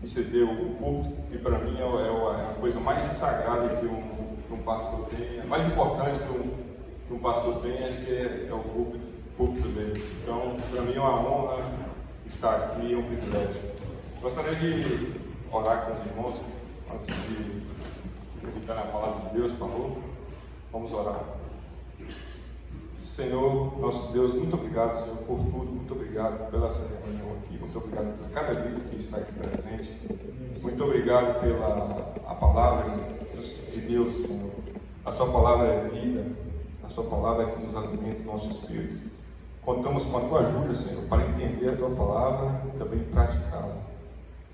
Receber o culto, que para mim é a coisa mais sagrada que um pastor tem, a mais importante que um pastor tem, acho que é o púlpito dele. Então, para mim é uma honra estar aqui, é um privilégio. Gostaria de orar com os irmãos antes de meditar na palavra de Deus, por favor. Vamos orar. Senhor, nosso Deus, muito obrigado, Senhor, por tudo, muito obrigado pela cerimônia aqui, muito obrigado por cada vida que está aqui presente, muito obrigado pela a palavra de Deus, Senhor. A sua palavra é vida, a sua palavra é que nos alimenta o nosso espírito. Contamos com a tua ajuda, Senhor, para entender a tua palavra e também praticá-la,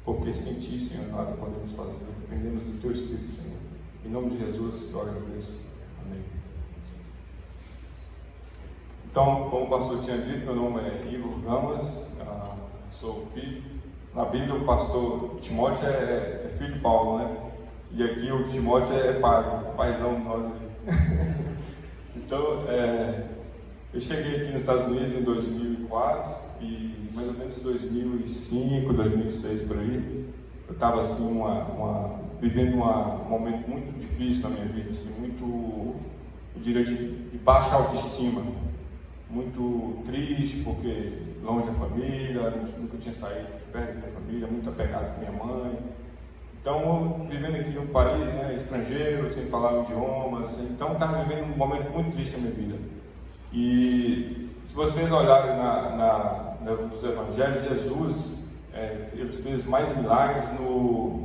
porque sem ti, Senhor, nada podemos fazer, dependemos do teu espírito, Senhor. Em nome de Jesus, eu agradeço. Amém. Então, como o pastor tinha dito, meu nome é Igor Gamas, sou filho. Na Bíblia, o pastor Timóteo é filho de Paulo, né? E aqui o Timóteo é paizão de nós. Então, eu cheguei aqui nos Estados Unidos em 2004 e mais ou menos em 2005, 2006 por aí, eu estava assim, vivendo um momento muito difícil na minha vida, assim, muito, eu diria, de baixa autoestima. Muito triste, porque longe da família, nunca tinha saído perto da minha família, muito apegado com minha mãe. Então, vivendo aqui no país, né, estrangeiro, sem falar o idioma, então estava vivendo um momento muito triste na minha vida. E se vocês olharem nos evangelhos, Jesus ele fez mais milagres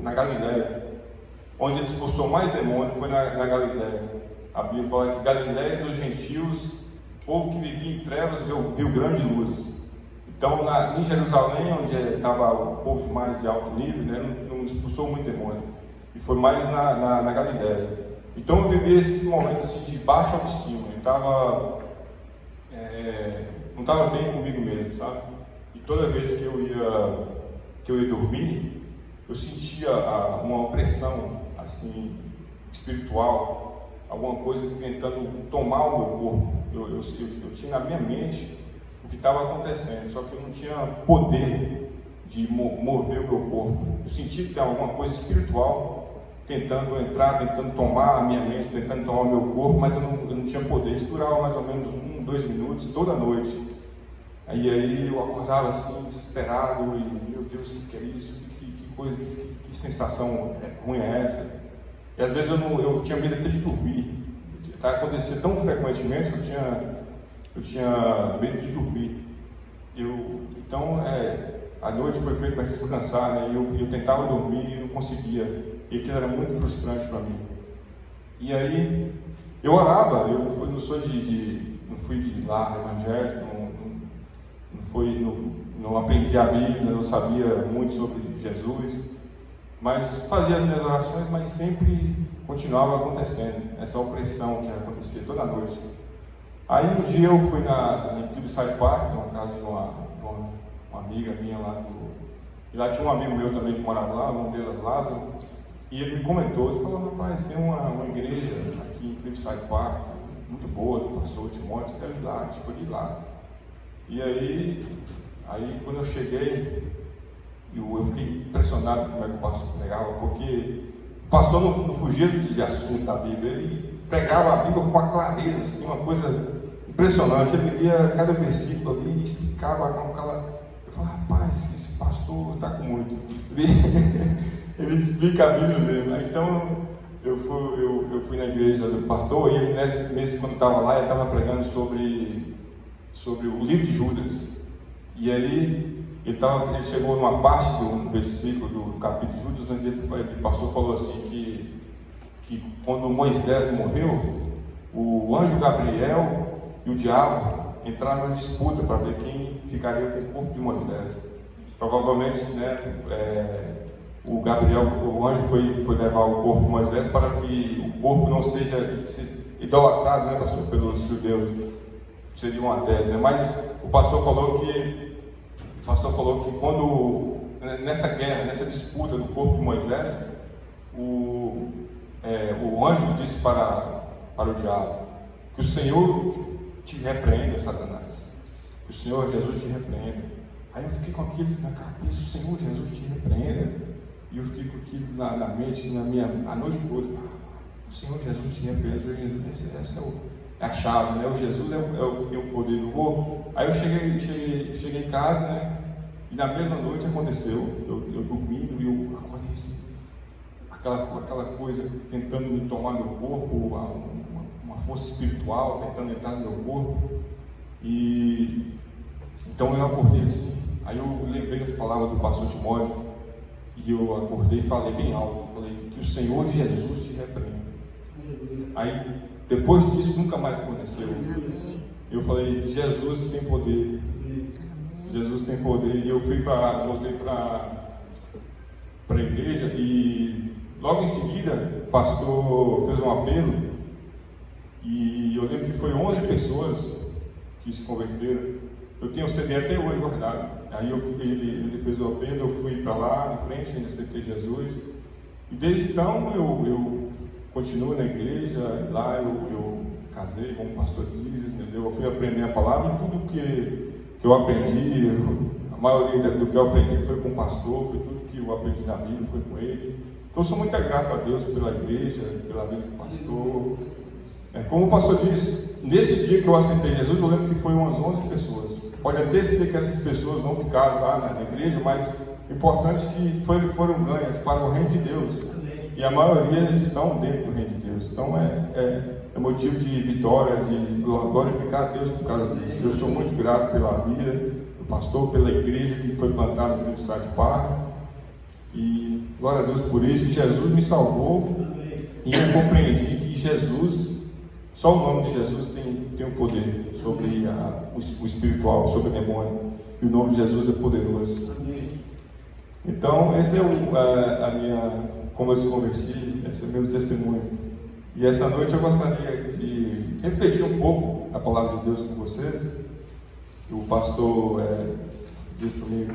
na Galileia. Onde ele expulsou mais demônios foi na Galileia. A Bíblia fala que Galileia dos gentios, o povo que vivia em trevas viu grande luz. Então, em Jerusalém, onde estava o povo mais de alto nível, né, não expulsou muito demônio. E foi mais na Galileia. Então, eu vivi esse momento assim, de baixa autoestima. Não estava bem comigo mesmo, sabe? E toda vez que eu ia dormir, eu sentia uma opressão assim, espiritual, alguma coisa tentando tomar o meu corpo. Eu tinha na minha mente o que estava acontecendo, só que eu não tinha poder de mover o meu corpo. Eu senti que tinha alguma coisa espiritual tentando entrar, tentando tomar a minha mente, tentando tomar o meu corpo, mas eu não tinha poder. Isso durava mais ou menos 2 minutos toda noite. Aí eu acordava assim, desesperado, e meu Deus, o que é isso? Que coisa, que sensação ruim é essa? E às vezes eu tinha medo até de dormir. Acontecia tão frequentemente que eu tinha medo de dormir. Então, a noite foi feita para descansar, né? Eu tentava dormir e não conseguia. E aquilo era muito frustrante para mim. E aí, eu orava. Eu não fui de lar evangélico, não aprendi a Bíblia, não sabia muito sobre Jesus. Mas fazia as minhas orações, mas sempre continuava acontecendo, essa opressão que acontecia toda noite. Aí um dia eu fui na Cliffside Park, na casa de uma amiga minha lá e lá tinha um amigo meu também que morava lá, o nome dele era Lázaro, e ele me comentou, ele falou: rapaz, tem uma igreja aqui em Cliffside Park, muito boa, do pastor Timóteo, você deve ir lá, tipo, ir lá. E aí quando eu cheguei, eu fiquei impressionado com como é que o pastor pregava, porque o pastor não fugia de assunto da Bíblia, ele pregava a Bíblia com uma clareza, assim, uma coisa impressionante. Ele lia cada versículo ali e explicava com aquela. Eu falei: rapaz, esse pastor está com muito. Ele explica a Bíblia mesmo. Então eu fui na igreja do pastor e ele, nesse mês, quando estava lá, ele estava pregando sobre o livro de Judas. E aí ele chegou numa parte do versículo do capítulo de Judas, onde o pastor falou assim que quando Moisés morreu, o anjo Gabriel e o diabo entraram na disputa para ver quem ficaria com o corpo de Moisés. Provavelmente, né, o anjo foi levar o corpo de Moisés para que o corpo não seja idolatrado, né, pastor, pelos judeus. Seria uma tese, né? Mas o pastor falou que quando, nessa guerra, nessa disputa do corpo de Moisés, o anjo disse para o diabo: que o Senhor te repreenda, Satanás, que o Senhor Jesus te repreenda. Aí eu fiquei com aquilo na cabeça: o Senhor Jesus te repreenda. aqui na mente, a noite toda. O Senhor Jesus te repreende. Essa é a chave, né? O Jesus é o poder do voo. Aí eu cheguei em casa, né? E na mesma noite aconteceu. Eu dormindo e eu acordei assim, aquela coisa tentando me tomar meu corpo, uma força espiritual tentando entrar no meu corpo. E então eu acordei assim. Aí eu lembrei das palavras do pastor Timóteo e eu acordei e falei bem alto. Falei que o Senhor Jesus te repreende. Aí depois disso nunca mais aconteceu. Eu falei, Jesus tem poder. Jesus tem poder. E eu voltei para a igreja e logo em seguida o pastor fez um apelo e eu lembro que foi 11 pessoas que se converteram. Eu tenho o CD até hoje guardado. Aí ele fez o apelo, eu fui para lá na frente, ainda aceitei Jesus. E desde então eu continuo na igreja. Lá eu casei, como o pastor diz, entendeu? Eu fui aprender a palavra e tudo que eu aprendi, a maioria do que eu aprendi foi com o pastor, foi tudo que eu aprendi na Bíblia, foi com ele. Então eu sou muito grato a Deus pela igreja, pela vida do pastor. Como o pastor disse, nesse dia que eu aceitei Jesus, eu lembro que foi umas 11 pessoas. Pode até ser que essas pessoas não ficaram lá na igreja, mas o importante é que foram ganhas para o reino de Deus. E a maioria estão dentro do reino de Deus. Então é motivo de vitória, de glorificar a Deus por causa disso. Eu sou muito grato pela vida do pastor, pela igreja que foi plantada no Estado de Parra. E glória a Deus por isso. Jesus me salvou e eu compreendi que Jesus, só o nome de Jesus tem o poder sobre o espiritual, sobre o demônio. E o nome de Jesus é poderoso. Então, esse é a minha, como eu se converti, esse é o meu testemunho. E essa noite eu gostaria de refletir um pouco a palavra de Deus com vocês. O pastor disse para mim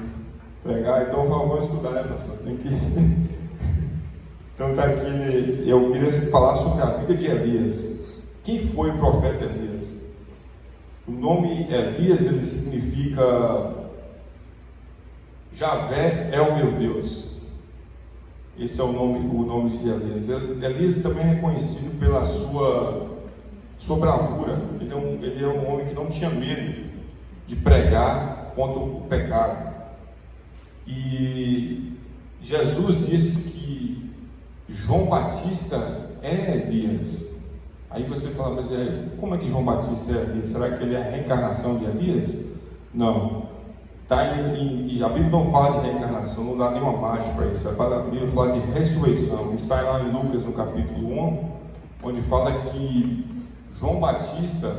pregar, então vamos estudar, né, pastor? Tem que... Então está aqui, eu queria falar sobre a vida de Elias. Quem foi o profeta Elias? O nome Elias, ele significa Javé é o meu Deus. Esse é o nome de Elias. Elias também é reconhecido pela sua bravura. Ele é um homem que não tinha medo de pregar contra o pecado. E Jesus disse que João Batista é Elias. Aí você fala, mas como é que João Batista é Elias? Será que ele é a reencarnação de Elias? Não. A Bíblia não fala de reencarnação, não dá nenhuma margem para isso. A Bíblia fala de ressurreição. Está lá em Lucas, no capítulo 1, onde fala que João Batista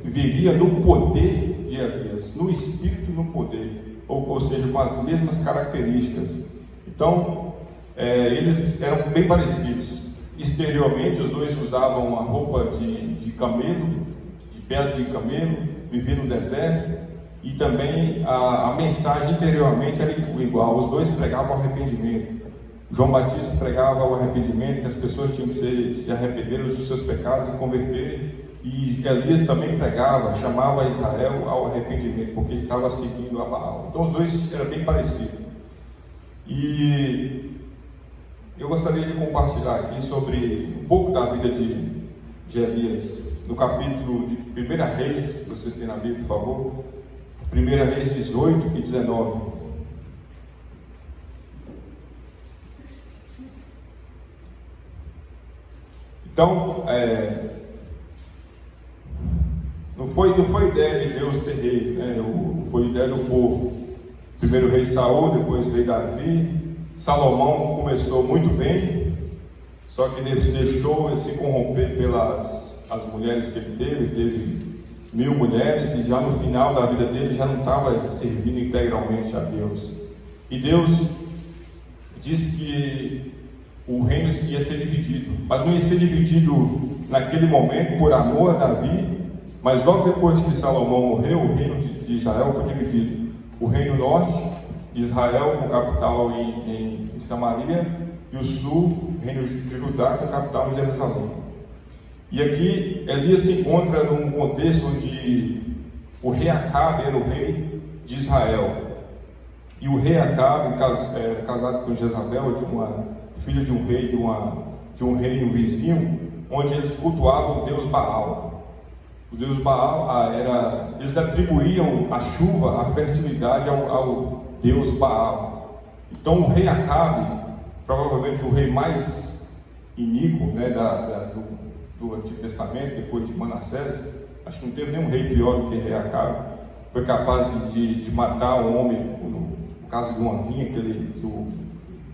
viria no poder de Elias, no espírito e no poder, ou seja, com as mesmas características. Então, eles eram bem parecidos. Exteriormente, os dois usavam uma roupa de camelo, de pele de camelo, viviam no deserto. E também a mensagem interiormente era igual. Os dois pregavam arrependimento. João Batista pregava o arrependimento, que as pessoas tinham que se arrepender dos seus pecados e converter. E Elias também pregava, chamava Israel ao arrependimento, porque estava seguindo a Baal. Então os dois eram bem parecidos. E eu gostaria de compartilhar aqui sobre um pouco da vida de Elias, no capítulo de 1 Reis, vocês têm na Bíblia, por favor. 1 Reis 18 e 19. Então, não foi ideia de Deus ter rei, né? Foi ideia do povo. Primeiro rei Saul, depois rei Davi. Salomão começou muito bem, só que ele deixou se corromper pelas as mulheres que ele teve 1000 mulheres, e já no final da vida dele já não estava servindo integralmente a Deus. E Deus disse que o reino ia ser dividido, mas não ia ser dividido naquele momento por amor a Davi, mas logo depois que Salomão morreu, o reino de Israel foi dividido. O reino norte de Israel, com capital em Samaria, e o sul, o reino de Judá, com capital em Jerusalém. E aqui Elias se encontra num contexto onde o rei Acabe era o rei de Israel. e o rei Acabe, casado com Jezabel, filho de um rei de um reino vizinho, onde eles cultuavam o deus Baal. O deus Baal eles atribuíam a chuva, a fertilidade ao deus Baal. Então o rei Acabe, provavelmente o rei mais iníquo, né, do Antigo Testamento, depois de Manassés, acho que não teve nenhum rei pior do que rei Acabe, foi capaz de matar um homem, no caso de uma vinha que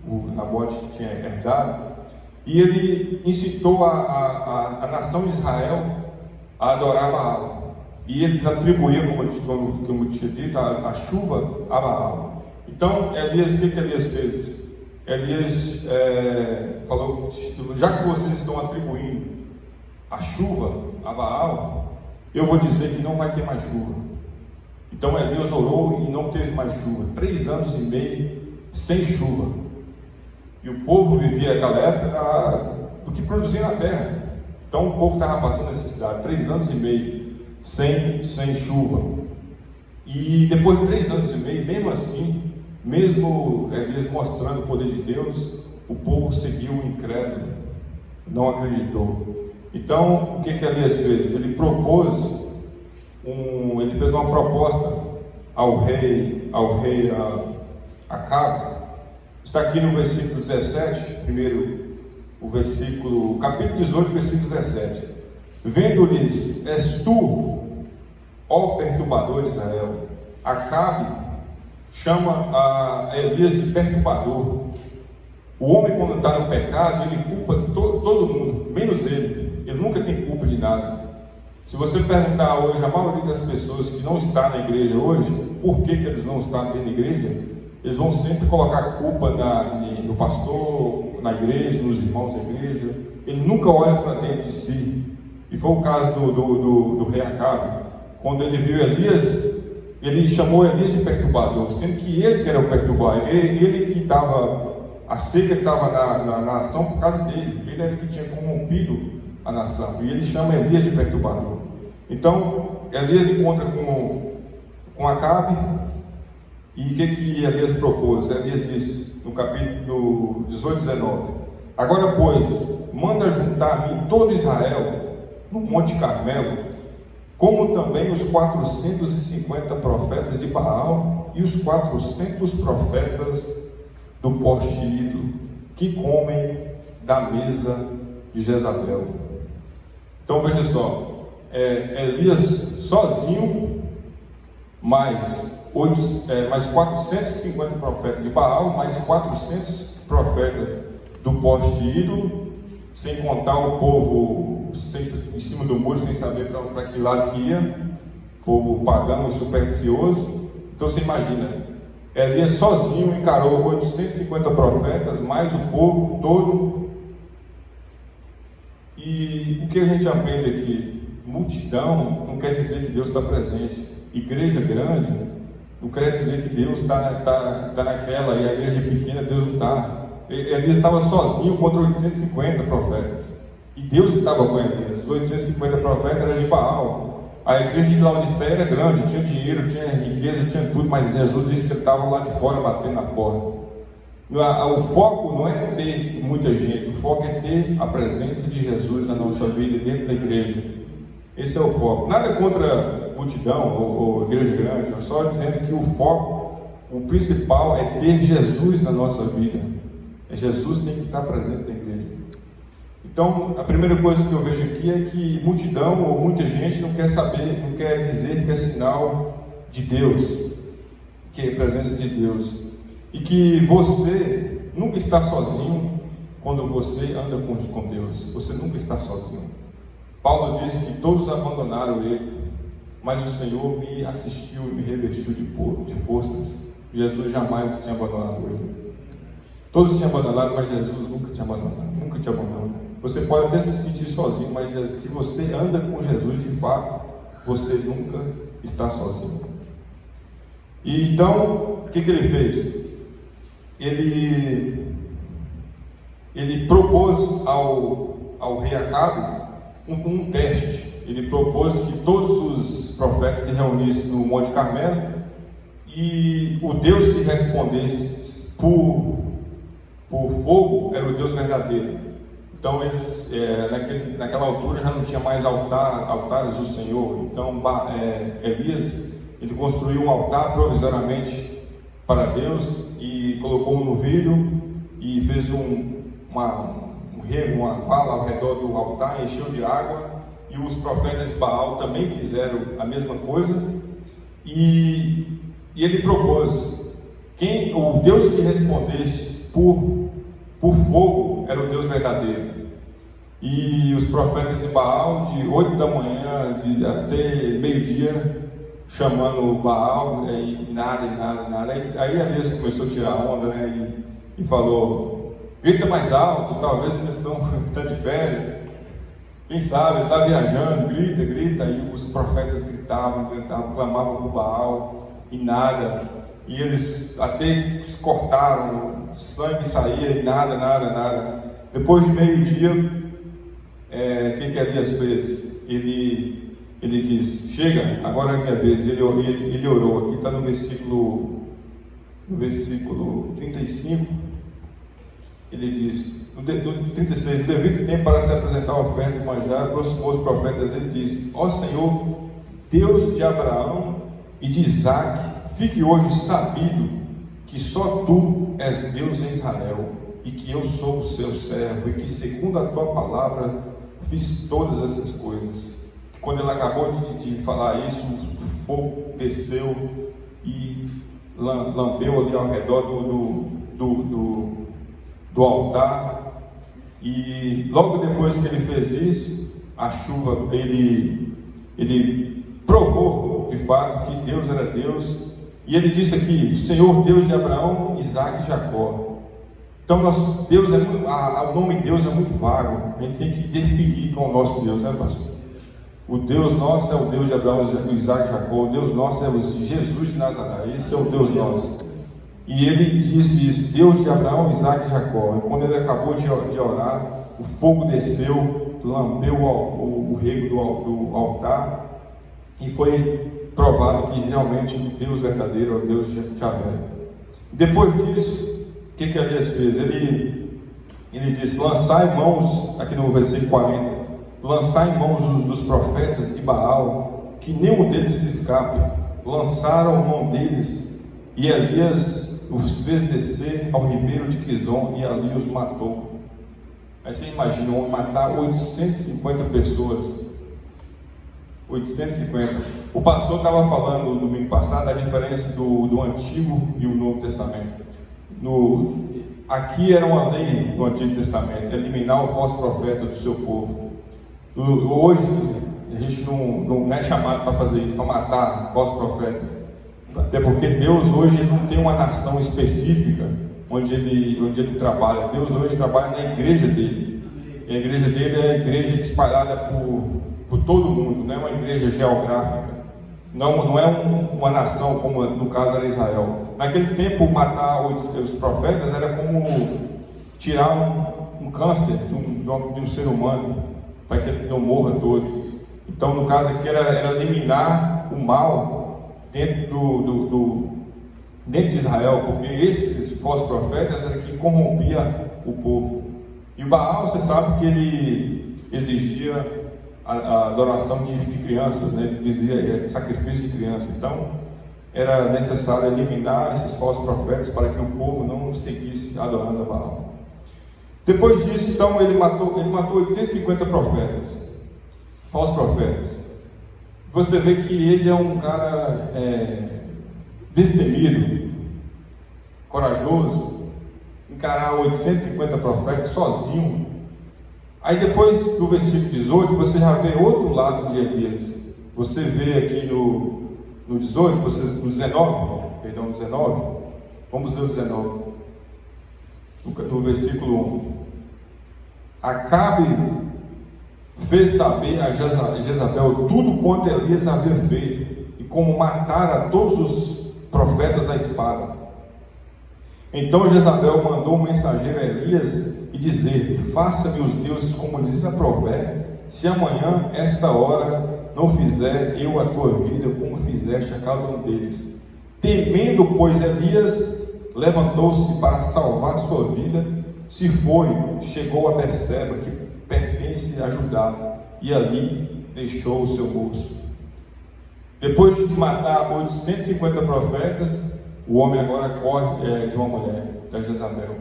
o Nabote tinha herdado, e ele incitou a nação de Israel a adorar Baal, e eles atribuíam, como eu tinha dito, a chuva a Baal. Então, Elias, o que Elias fez? Elias falou: já que vocês estão atribuindo a chuva a Baal, eu vou dizer que não vai ter mais chuva. Então Elias orou e não teve mais chuva, 3 anos e meio sem chuva, e o povo vivia naquela época do que produzia na terra. Então o povo estava passando necessidade, 3 anos e meio sem chuva, e depois de 3 anos e meio, mesmo assim, mesmo Elias mostrando o poder de Deus, o povo seguiu incrédulo, não acreditou. Então o que Elias fez? Ele fez uma proposta ao rei Acabe. Está aqui no versículo 17, capítulo 18, versículo 17. Vendo-lhes: és tu, ó perturbador de Israel. Acabe chama a Elias de perturbador. O homem, quando está no pecado, ele culpa todo mundo, menos ele. Ele nunca tem culpa de nada. Se você perguntar hoje, a maioria das pessoas que não está na igreja hoje, por que eles não estão dentro da igreja, eles vão sempre colocar a culpa no pastor, na igreja, nos irmãos da igreja. Ele nunca olha para dentro de si. E foi o caso do rei Acabe. Quando ele viu Elias, ele chamou Elias de perturbador, sendo que ele que era o perturbador. Ele que estava, a seca estava na nação por causa dele. Ele era que tinha corrompido a nação, e ele chama Elias de perturbador. Então Elias encontra com Acabe, e o que Elias propôs? Elias diz no capítulo 18, 19: agora, pois, manda juntar a mim todo Israel no Monte Carmelo, como também os 450 profetas de Baal e os 400 profetas do poste ídolo, que comem da mesa de Jezabel. Então veja só, Elias sozinho, mais 450 profetas de Baal, mais 400 profetas do poste ídolo, sem contar o povo em cima do muro, sem saber para que lado que ia, povo pagão e supersticioso. Então você imagina, Elias sozinho encarou 850 profetas, mais o povo todo. E o que a gente aprende aqui? Multidão não quer dizer que Deus está presente. Igreja grande não quer dizer que Deus está naquela, e a igreja pequena Deus não está. Elias estava sozinho contra 850 profetas, e Deus estava com Elias. Os 850 profetas eram de Baal. A igreja de Laodiceia era grande, tinha dinheiro, tinha riqueza, tinha tudo, mas Jesus disse que ele estava lá de fora batendo na porta. O foco não é ter muita gente, o foco é ter a presença de Jesus na nossa vida, dentro da igreja. Esse é o foco. Nada contra multidão ou igreja grande, é só dizendo que o foco, o principal é ter Jesus na nossa vida. Jesus tem que estar presente na igreja. Então, a primeira coisa que eu vejo aqui é que multidão ou muita gente não quer saber, não quer dizer que é sinal de Deus, que é a presença de Deus. E que você nunca está sozinho quando você anda com Deus. Você nunca está sozinho. Paulo disse que todos abandonaram ele, mas o Senhor me assistiu e me revestiu de forças. Jesus jamais tinha abandonado ele. Todos tinham abandonado, mas Jesus nunca te abandonado, nunca te abandonou. Você pode até se sentir sozinho, mas se você anda com Jesus de fato, você nunca está sozinho. E então, o que ele fez? Ele propôs ao rei Acabe um teste. Ele propôs que todos os profetas se reunissem no Monte Carmelo e o Deus que respondesse por fogo era o Deus verdadeiro. Então eles, naquela altura já não tinha mais altares do Senhor. Então Elias, ele construiu um altar provisoriamente para Deus e colocou um novilho e fez um rego, uma vala ao redor do altar, encheu de água, e os profetas de Baal também fizeram a mesma coisa, e ele propôs: o Deus que respondesse por fogo era o Deus verdadeiro. E os profetas de Baal, de 8 da manhã até meio-dia, chamando Baal, e nada. Aí Elias começou a tirar onda, né? E falou: grita mais alto, talvez eles estão de férias, quem sabe, está viajando, grita. E os profetas gritavam, clamavam por Baal, e nada. E eles até se cortaram, sangue saía, e nada. Depois de meio-dia, o que Elias fez? Ele disse: chega, agora é minha vez. Ele orou. Aqui está no versículo 35. Ele diz, no 36, no devido tempo para se apresentar a oferta e manjar, aproximou os profetas. Ele disse: ó Senhor, Deus de Abraão e de Isaque, fique hoje sabido que só tu és Deus em Israel, e que eu sou o seu servo, e que segundo a tua palavra fiz todas essas coisas. Quando ele acabou de falar isso, o fogo desceu e lambeu ali ao redor do altar. E logo depois que ele fez isso, a chuva, ele provou de fato que Deus era Deus. E ele disse aqui: Senhor Deus de Abraão, Isaque e Jacó. Então o nome Deus é muito vago. A gente tem que definir com o nosso Deus, né, pastor? O Deus nosso é o Deus de Abraão, Isaque e Jacó. O Deus nosso é o Jesus de Nazaré. Esse é o Deus nosso. E ele disse isso: Deus de Abraão, Isaque e Jacó. E quando ele acabou de orar, o fogo desceu, lambeu o rego do altar, e foi provado que realmente o Deus verdadeiro é o Deus de Javé. Depois disso, o que Elias fez? Ele disse: lançai mãos, aqui no versículo 40, lançai mãos dos profetas de Baal, que nenhum deles se escape. Lançaram mão deles, e Elias os fez descer ao ribeiro de Quizon, e ali os matou. Aí você imagina, matar 850 pessoas. 850. O pastor estava falando no domingo passado a diferença do Antigo e o Novo Testamento. Aqui era uma lei do Antigo Testamento: eliminar o falso profeta do seu povo. Hoje a gente não é chamado para fazer isso, para matar falsos profetas. Até porque Deus hoje não tem uma nação específica onde ele trabalha. Deus hoje trabalha na igreja dele. E a igreja dele é a igreja espalhada por todo mundo, não é uma igreja geográfica. Não é uma nação como no caso era Israel. Naquele tempo, matar os profetas era como tirar um câncer de um ser humano, para que ele não morra todo. Então, no caso aqui, era eliminar o mal dentro de Israel, porque esses falsos profetas eram que corrompia o povo. E o Baal, você sabe que ele exigia a adoração de crianças, né? Ele dizia sacrifício de criança. Então era necessário eliminar esses falsos profetas para que o povo não seguisse adorando a Baal. Depois disso, então, ele matou 850 profetas, falsos profetas. Você vê que ele é um cara destemido, corajoso, encarar 850 profetas sozinho. Aí depois do versículo 18, você já vê outro lado de Elias. Você vê aqui no 18, no 19, vamos ler o 19, no versículo 1. Acabe fez saber a Jezabel tudo quanto Elias havia feito, e como matara todos os profetas à espada. Então Jezabel mandou um mensageiro a Elias e dizer: faça-me os deuses como lhes aprover, se amanhã, esta hora, não fizer eu a tua vida como fizeste a cada um deles. Temendo, pois, Elias levantou-se para salvar sua vida, se foi, chegou a Berseba, que pertence a Judá, e ali deixou o seu moço. Depois de matar 850 profetas, o homem agora corre de uma mulher, da Jezabel.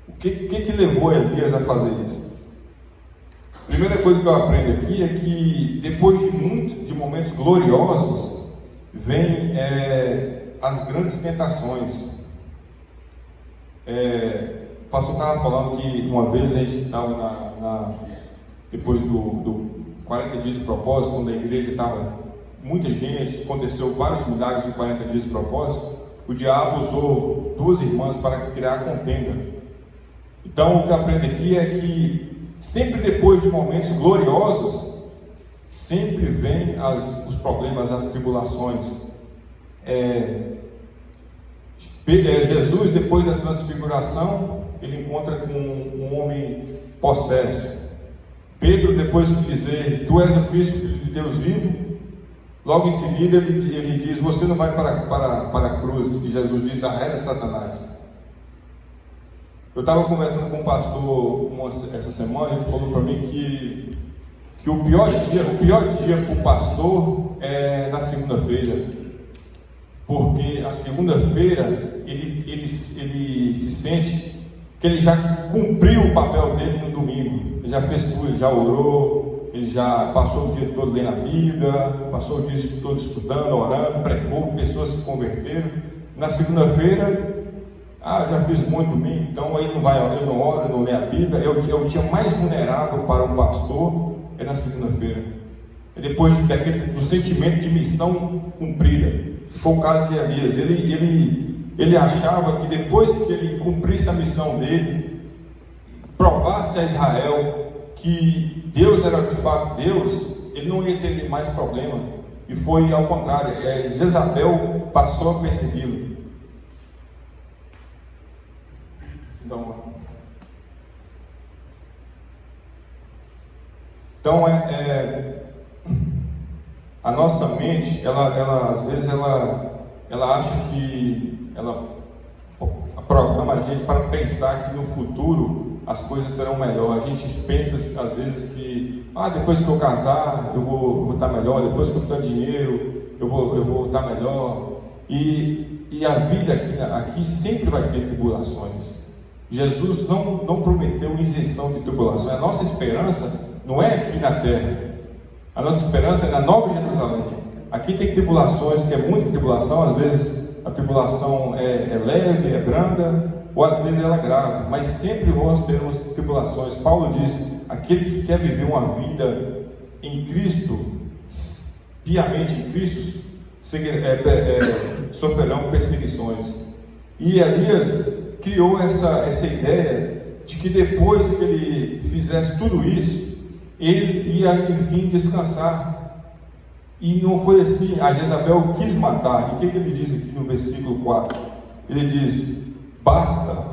O que levou Elias a fazer isso? A primeira coisa que eu aprendo aqui é que depois de momentos gloriosos, vem as grandes tentações. O pastor estava falando que uma vez a gente estava depois do 40 dias de propósito, quando a igreja estava muita gente, aconteceu vários milagres em 40 dias de propósito, o diabo usou 2 irmãs para criar contenda. Então, o que eu aprendo aqui é que sempre depois de momentos gloriosos, sempre vem os problemas, as tribulações. Jesus, depois da transfiguração, ele encontra com um homem possesso. Pedro, depois de dizer, tu és o Cristo, Filho de Deus vivo, logo em seguida ele diz, você não vai para a cruz. E Jesus diz, arreda Satanás. Eu estava conversando com um pastor essa semana, ele falou para mim que o pior dia para o pastor é na segunda-feira, porque a segunda-feira ele se sente que ele já cumpriu o papel dele no domingo, ele já fez tudo, ele já orou, ele já passou o dia todo lendo a Bíblia, passou o dia todo estudando, orando, pregou, pessoas se converteram. Na segunda-feira, já fiz muito domingo, então ele não ora, não lê a Bíblia. É o dia mais vulnerável para um pastor, é na segunda-feira. É depois do sentimento de missão cumprida. Foi o caso de Elias. Ele achava que depois que ele cumprisse a missão dele, provasse a Israel que Deus era de fato Deus, ele não ia ter mais problema. E foi ao contrário, Jezabel passou a persegui-lo. Então a nossa mente, ela às vezes ela acha que ela programa a gente para pensar que no futuro as coisas serão melhor. A gente pensa às vezes que depois que eu casar eu vou estar melhor, depois que eu ter dinheiro eu vou estar melhor. E a vida aqui sempre vai ter tribulações. Jesus não prometeu isenção de tribulações. A nossa esperança não é aqui na terra, a nossa esperança é na Nova Jerusalém. Aqui tem tribulações, que é muita tribulação. Às vezes a tribulação é leve, é branda, ou às vezes ela é grave, mas sempre nós teremos tribulações. Paulo diz, aquele que quer viver uma vida em Cristo, piamente em Cristo, sofrerão perseguições. E Elias criou essa ideia de que depois que ele fizesse tudo isso, ele ia enfim descansar. E não foi assim. A Jezabel quis matar. E o que ele diz aqui no versículo 4? Ele diz, basta,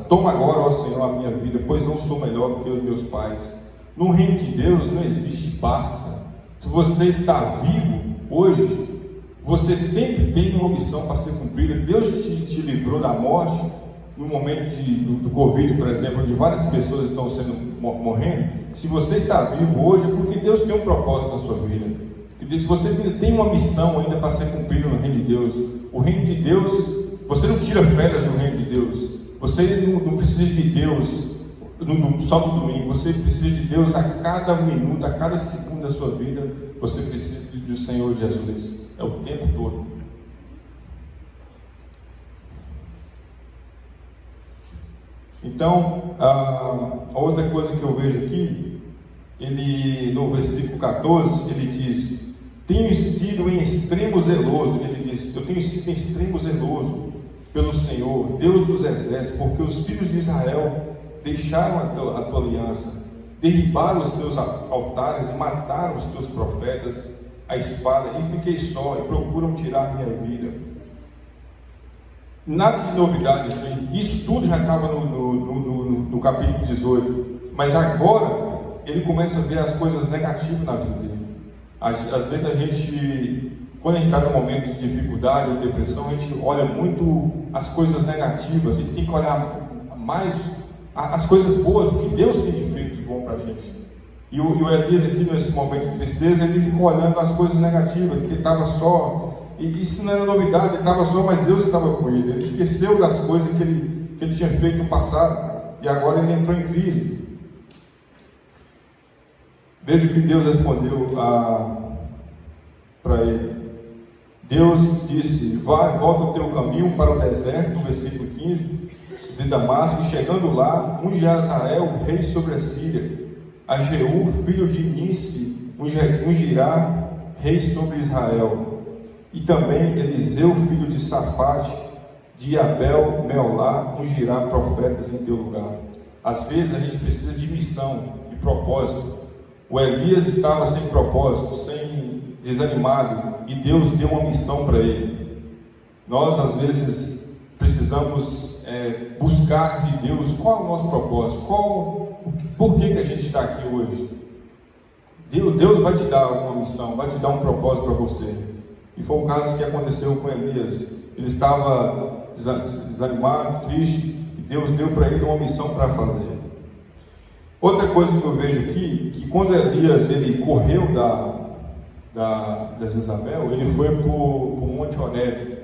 toma agora, ó Senhor, a minha vida, pois não sou melhor do que os meus pais. No reino de Deus não existe basta. Se você está vivo hoje, você sempre tem uma missão para ser cumprida. Deus te livrou da morte no momento do Covid, por exemplo, onde várias pessoas estão morrendo. Se você está vivo hoje, é porque Deus tem um propósito na sua vida. Se você tem uma missão ainda para ser cumprida no reino de Deus, o reino de Deus, você não tira férias no reino de Deus. Você não precisa de Deus só no domingo. Você precisa de Deus a cada minuto, a cada segundo da sua vida. Você precisa do Senhor Jesus. É o tempo todo. Então, a outra coisa que eu vejo aqui, no versículo 14, ele diz, tenho sido em extremo zeloso. Ele diz, eu tenho sido em extremo zeloso pelo Senhor, Deus dos exércitos, porque os filhos de Israel deixaram a tua aliança, derribaram os teus altares e mataram os teus profetas a espada, e fiquei só, e procuram tirar minha vida. Nada de novidade aqui. Isso tudo já estava no capítulo 18, mas agora ele começa a ver as coisas negativas na vida dele. Às vezes a gente quando a gente está num momento de dificuldade ou depressão, a gente olha muito as coisas negativas, a gente tem que olhar mais as coisas boas, o que Deus tem feito de bom para a gente. E o Elias aqui, nesse momento de tristeza, ele ficou olhando as coisas negativas, que ele estava só, e isso não era novidade, ele estava só, mas Deus estava com ele. Ele esqueceu das coisas que ele tinha feito no passado, e agora ele entrou em crise. Veja o que Deus respondeu para ele. Deus disse: volta o teu caminho para o deserto, no versículo 15, de Damasco, e chegando lá, unge a Israel, rei sobre a Síria. A Jeú, filho de Nice, ungirá rei sobre Israel. E também Eliseu, filho de Safate, de Abel, Meolá, ungirá profetas em teu lugar. Às vezes a gente precisa de missão, de propósito. O Elias estava sem propósito, desanimado, e Deus deu uma missão para ele. Nós, às vezes, precisamos buscar de Deus qual é o nosso propósito, por que a gente está aqui hoje. Deus vai te dar uma missão, vai te dar um propósito para você. E foi o caso que aconteceu com Elias. Ele estava desanimado, triste, e Deus deu para ele uma missão para fazer. Outra coisa que eu vejo aqui, que quando Elias ele correu da Jezabel, ele foi para o Monte Horebe.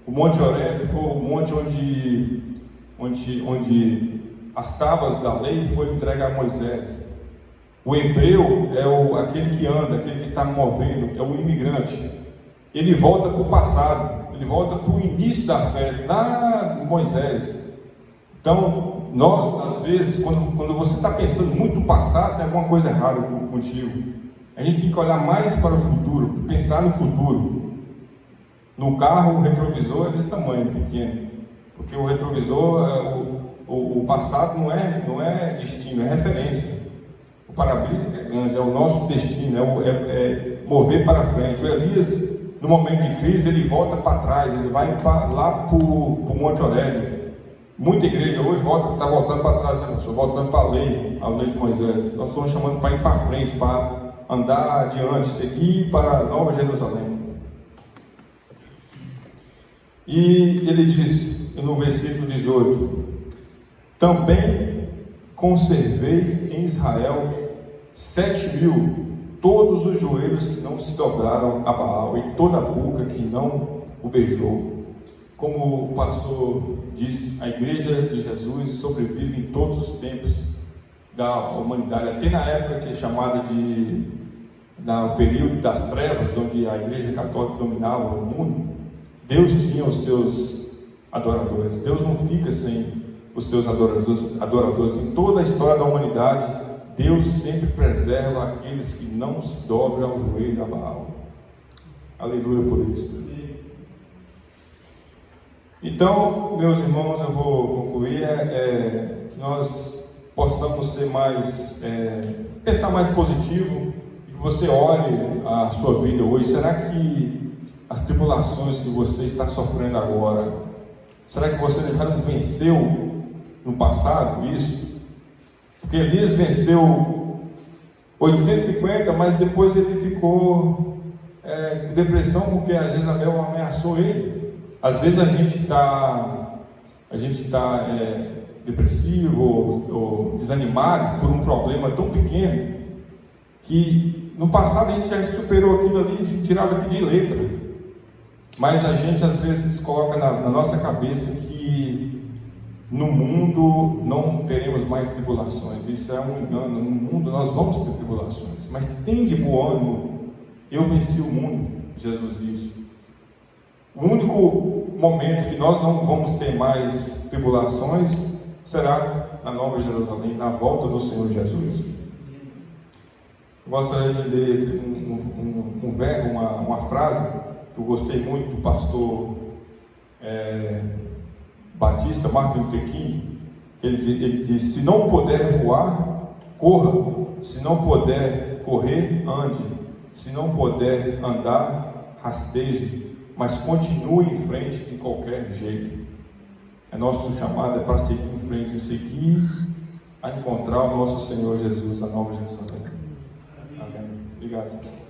O Monte Horebe foi o monte onde as tábuas da lei foram entregues a Moisés. O hebreu é aquele que anda, aquele que está movendo, é o imigrante. Ele volta para o passado, ele volta para o início da fé, lá em Moisés. Então, nós, às vezes, quando você está pensando muito no passado, tem alguma coisa errada contigo. A gente tem que olhar mais para o futuro, pensar no futuro. No carro, o retrovisor é desse tamanho, pequeno, porque o retrovisor, o passado não é destino, é referência. O para-brisa que é grande, é o nosso destino, é mover para frente. O Elias, no momento de crise, ele volta para trás, ele vai lá para o Monte Horebe. Muita igreja hoje está voltando para trás, né, pessoal? Voltando para a lei de Moisés. Nós estamos chamando para ir para frente, para andar adiante, seguir para Nova Jerusalém. E ele diz no versículo 18: também conservei em Israel 7.000, todos os joelhos que não se dobraram a Baal, e toda a boca que não o beijou. Como o pastor disse, a igreja de Jesus sobrevive em todos os tempos da humanidade, até na época que é chamada o período das trevas, onde a igreja católica dominava o mundo. Deus tinha os seus adoradores. Deus não fica sem os seus adoradores. Em toda a história da humanidade, Deus sempre preserva aqueles que não se dobram ao joelho a Baal. Aleluia por isso. Então, meus irmãos, eu vou concluir, que nós possamos ser pensar mais positivo, e que você olhe a sua vida hoje. Será que as tribulações que você está sofrendo agora, será que você já não venceu no passado isso? Porque Elias venceu 850, mas depois ele ficou com depressão porque a Jezabel ameaçou ele. Às vezes a gente está depressivo ou desanimado por um problema tão pequeno que no passado a gente já superou aquilo ali, a gente tirava aquilo de letra. Mas a gente às vezes coloca na nossa cabeça que no mundo não teremos mais tribulações. Isso é um engano. No mundo nós vamos ter tribulações, mas tem de bom ânimo, eu venci o mundo, Jesus disse. O único momento que nós não vamos ter mais tribulações será na Nova Jerusalém, na volta do Senhor Jesus. Eu gostaria de ler uma frase que eu gostei muito do pastor Batista, Martin Luther King. Ele diz: se não puder voar, corra; se não puder correr, ande; se não puder andar, rasteje, mas continue em frente de qualquer jeito. Nosso chamado é para seguir em frente, e seguir a encontrar o nosso Senhor Jesus, a Nova Jerusalém. Amém. Obrigado.